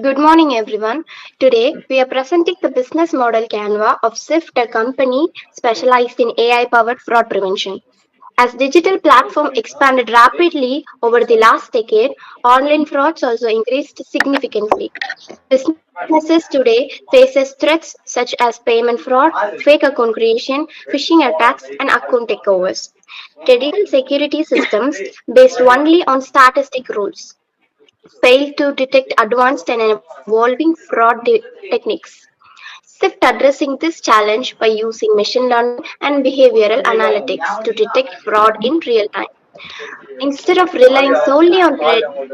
Good morning, everyone. Today, we are presenting the business model Canva of Sift, a company specialized in AI powered fraud prevention. As digital platform expanded rapidly over the last decade, online frauds also increased significantly. Businesses today faces threats such as payment fraud, fake account creation, phishing attacks, and account takeovers. Traditional security systems based only on statistic rules fail to detect advanced and evolving techniques. Sift addressing this challenge by using machine learning and behavioral analytics to detect fraud in real time. Instead of relying solely on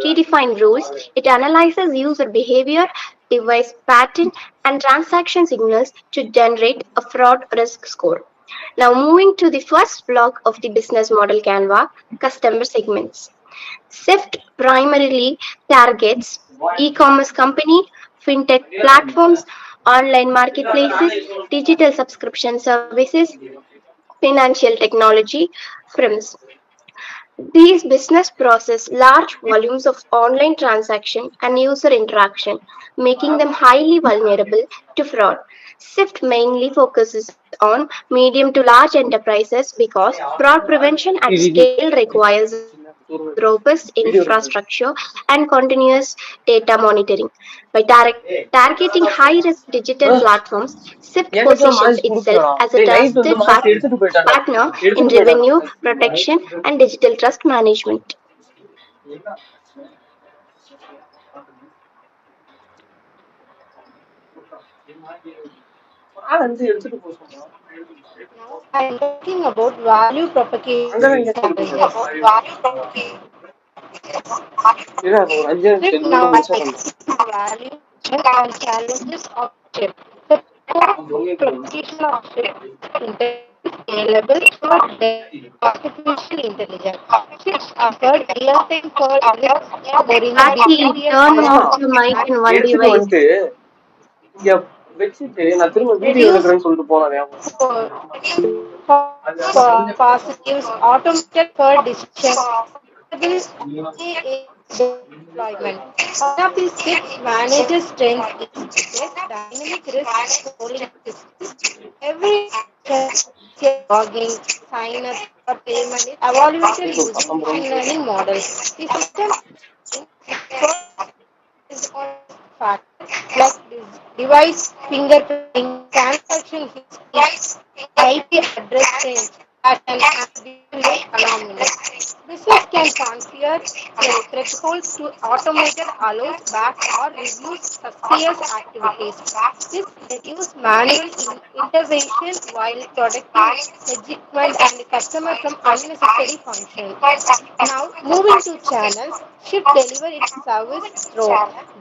predefined rules, it analyzes user behavior, device pattern, and transaction signals to generate a fraud risk score. Now, moving to the first block of the business model Canva, customer segments. Sift primarily targets e-commerce company, fintech platforms, online marketplaces, digital subscription services, financial technology firms. These business process large volumes of online transaction and user interaction, making them highly vulnerable to fraud. Sift mainly focuses on medium to large enterprises because fraud prevention at scale requires robust infrastructure and continuous data monitoring. By targeting high risk digital platforms, Sift positions எங்கிட்ட itself மாய்ஸ் as a கொடுக்கலடா. டேய் trusted night வந்து மாய்ஸ் எடுத்துட்டு போயிட்டான்டா. partner in எடுத்துட்டு revenue, போயிட்டான்டா. protection, and digital trust management. ஆள் வந்து எடுத்துட்டு போக சொன்னா. Now I am talking about value propagation அங்கதான் இங்க challenges. இல்ல அது ஒரு 5 நிமிஷம் Shift இது now மட்டும் முடிச்சா பண்ணு. explains value and challenges of shift. The core propagation of shift intelligence scalable for artificial intelligence. Shifts offered real-time for risk scoring, Aarti, behavior turn அம்மா off analysis, the mic and in one எடுத்துட்டு device. வந்துட்டு இங்க வச்சுட்டு நான் திரும்ப video reduce எடுக்கிறேன்னு சொல்லிட்டு போனேன் ஞாபகம். for positives, automated for decision, flexible deployment. One of these shift managers' strengths is its dynamic risk scoring system. Every transaction, such as login, sign up, or payment, is evaluated using machine learning models. The system based on risk factors like device fingerprinting, transaction history, IP address change, pattern, and behavior anomalies. Business can configure a threshold to automated allows back or reviews suspicious activities. This reduces manual intervention while protecting legitimate and customer from unnecessary functions. Now, moving to channels, Shift deliver its service through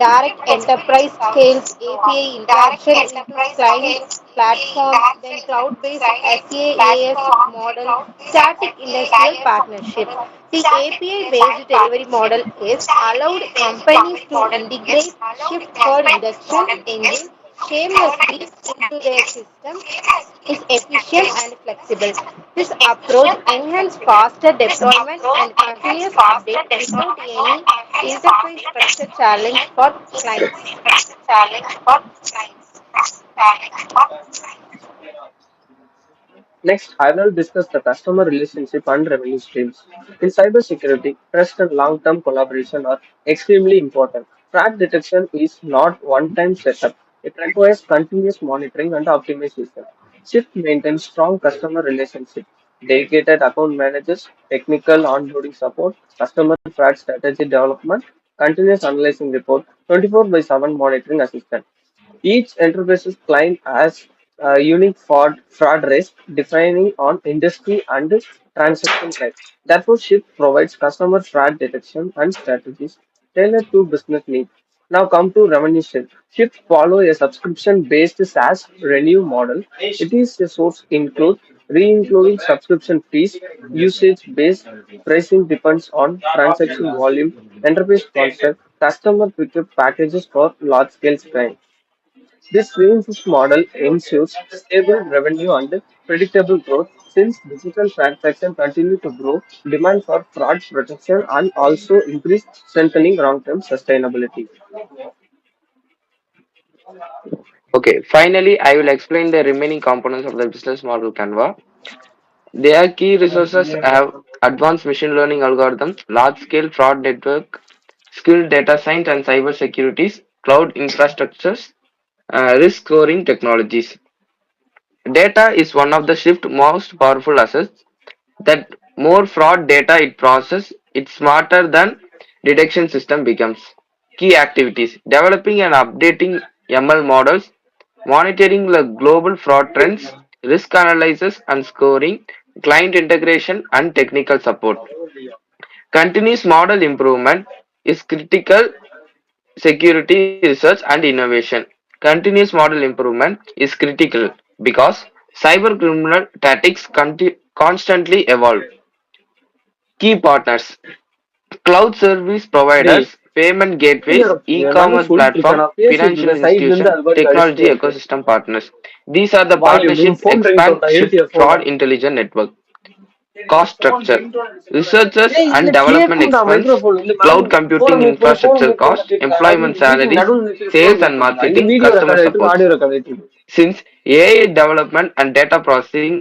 direct enterprise scales API interaction into client platform, then cloud-based SaaS model, static industrial partnership. The API-based delivery model is allowed companies to integrate Shift for reduction engine shamelessly into their system is efficient and flexible. This approach enhances faster deployment and continuous update without any interface structure challenge for clients. Next, I will discuss the customer relationship and revenue streams. In cybersecurity, trust and long-term collaboration are extremely important. Fraud detection is not one-time setup. It requires continuous monitoring and optimization. Shift maintains strong customer relationship, dedicated account managers, technical onboarding support, customer fraud strategy development, continuous analyzing report, 24 by 7 monitoring assistant. Each enterprise's client has a unique fraud risk defining on industry and transaction type. Therefore, Shift provides customer fraud detection and strategies tailored to business needs. Now come to revenue shift. Shift follow a subscription-based SaaS revenue model. It is a source include re-including subscription fees, usage-based pricing depends on transaction volume, enterprise concept, customer pickup packages for large-scale clients. This reinforced model ensures stable revenue and predictable growth since digital transactions continue to grow, demand for fraud protection and also increase strengthening long-term sustainability. Okay, finally, I will explain the remaining components of the business model Canva. Their key resources have advanced machine learning algorithms, large-scale fraud network, skilled data science and cyber securities, cloud infrastructures, risk scoring technologies. Data is one of the Shift most powerful assets. That more fraud data it processes, it smarter than detection system becomes. Key activities: developing and updating ML models, monitoring the global fraud trends, risk analysis and scoring, client integration and technical support. Continuous model improvement is critical security research and innovation. Continuous model improvement is critical because cyber criminal tactics constantly evolve. Key partners: cloud service டேய் providers, payment gateways, என்னடா எல்லாமே e-commerce சொல்லிட்டு இருக்கேன், platform, நான் பேசிட்டு financial இருக்கேன், சைடுல இருந்து institution, அது பாட்டுக்கு technology அடிச்சுட்டே இருக்கு. ecosystem partners. These are the volume உன் partnership phone ring expand டோன்டா, shift எடுத்தியா போன? fraud intelligence network. Cost structure: researchers டேய் and இதுல development கேக்கும்டா expense, மைக்ரோஃபோன், இல்ல மேம் cloud போன computing மியூட் பண்ணு, போன infrastructure மியூட் பண்ணா cost, கேட்கல. ஐ employment மீன் மீட்டிங் salaries, நடுவில் நிறுத்தி போன sales and மியூட் பண்ணுடா, இல்ல marketing, வீடியோ customer ரெக்கார்ட் ஆயிட்டு supports. ஆடியோ ரெக்கார்ட் ஆயிட்டு. Since AI development and data processing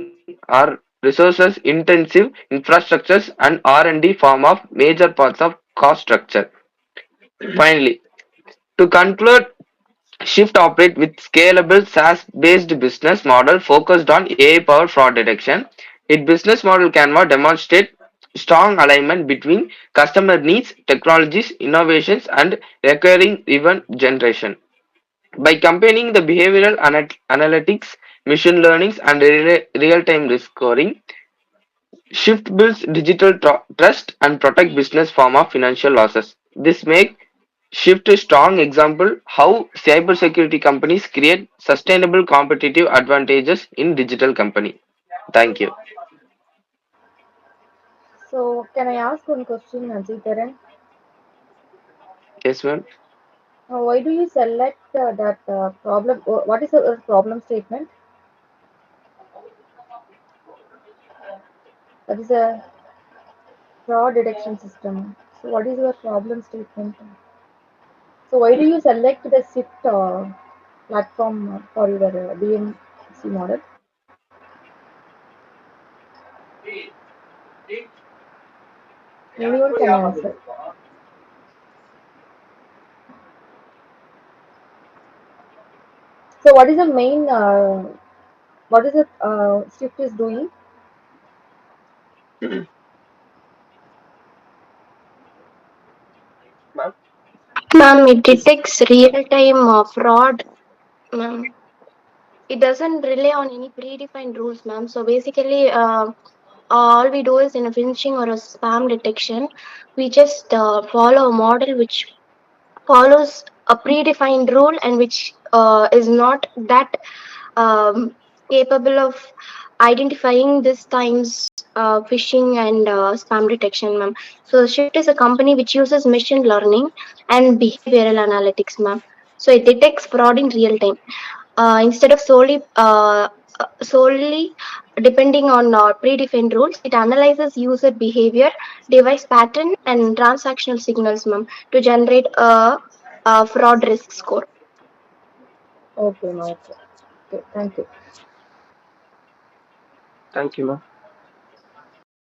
are resources intensive infrastructures and R&D form of major parts of cost structure. Finally, to conclude, Shift operate with scalable SaaS-based business model focused on AI-powered fraud detection. Its business model Canva demonstrate strong alignment between customer needs, technologies, innovations, and recurring event generation. By combining the behavioral analytics, machine learnings, and real-time risk scoring, Shift builds digital trust and protect business from of financial losses. This make Shift a strong example how cybersecurity companies create sustainable competitive advantages in digital company. Thank you. So, can I ask one question, Ajitaran? Yes, ma'am. Why do you select that problem? What is the problem statement? That is a fraud detection system. So, what is your problem statement? So, why do you select the Sift platform for your BMC model? Anyone can answer. So, what is the main? What is it? Shift is doing? Ma'am Ma'am, it detects real-time fraud. Ma'am, it doesn't rely on any predefined rules, ma'am. So basically, all we do is in a phishing or a spam detection, we just follow a model which follows a predefined rule and which is not that um, capable of identifying this times phishing and spam detection, ma'am. So Shift is a company which uses machine learning and behavioral analytics, ma'am. So it detects fraud in real time instead of solely depending on predefined rules. It analyzes user behavior, device pattern, and transactional signals, ma'am, to generate a fraud risk score. Okay, no, okay. Okay, thank you. Thank you ma'am.